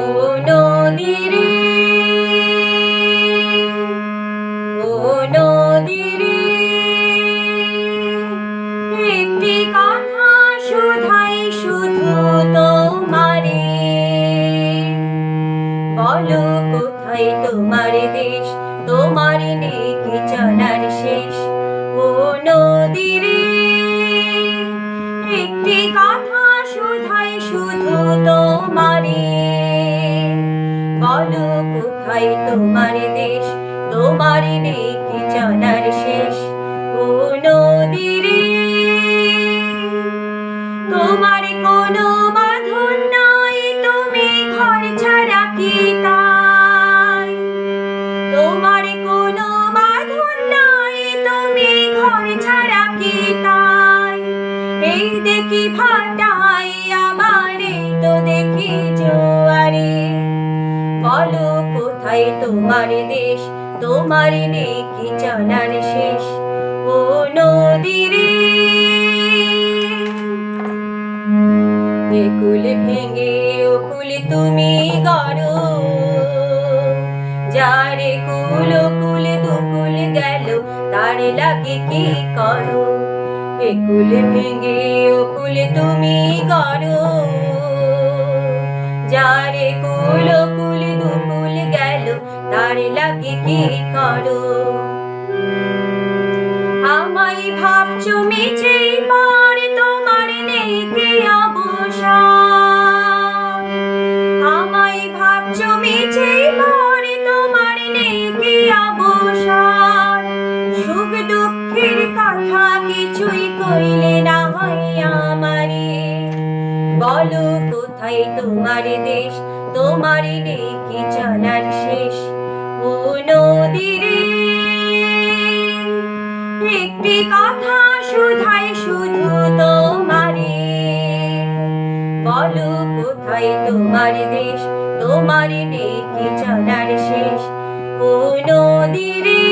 ও নদী রে, ও নদী রে, একটি কথা শুধাই শুধু তোমারে, বলো কোথায় তোমার দেশ, তোমার নেই কি চলার শেষ। ও নদী রে, একটি কথা শুধাই শুধু তোমারে, বলো কোথায় তোমার দেশ, তোমার নেই কি চলার শেষ। ও নদী রে, তোমার কোনো বাঁধন নাই, তুমি ঘর ছাড়া কি তাই, তোমার কোনো বাঁধন নাই, তুমি ঘর ছাড়া কি তাই। এই দেখি ভাটাই আমারে, তো দেখি জোয়ারে, বলো কোথায় তোমার দেশ, তোমার নেই কি চলার শেষ। ও নদী রে, একুল ভেঙে ওকুল তুমি গড়ো, যারে কুল কুল দুকুল গেল, তার লাগে কি করো। একুল ভেঙে ওকুল তুমি গড়ো, যারে কুল কুল দুকুল গেল, তার লাগে কি করো। আমায় ভাবছো মিছে পার, তোমার নেই কি অবসর। আমায় ভাবছো মিছে পার, তোমার নেই কি অবসর। সুখ দুঃখের কথা কিছুই কইলে না হয় আমারে, বলো কোথায় তোমার দেশ, তোমার নেই কি চলার শেষ। ও নদী রে, একটি কথা শুধাই শুধু তোমারে, বলো কোথায় তোমার দেশ, তোমার নেই কি চলার শেষ। ও নদী রে।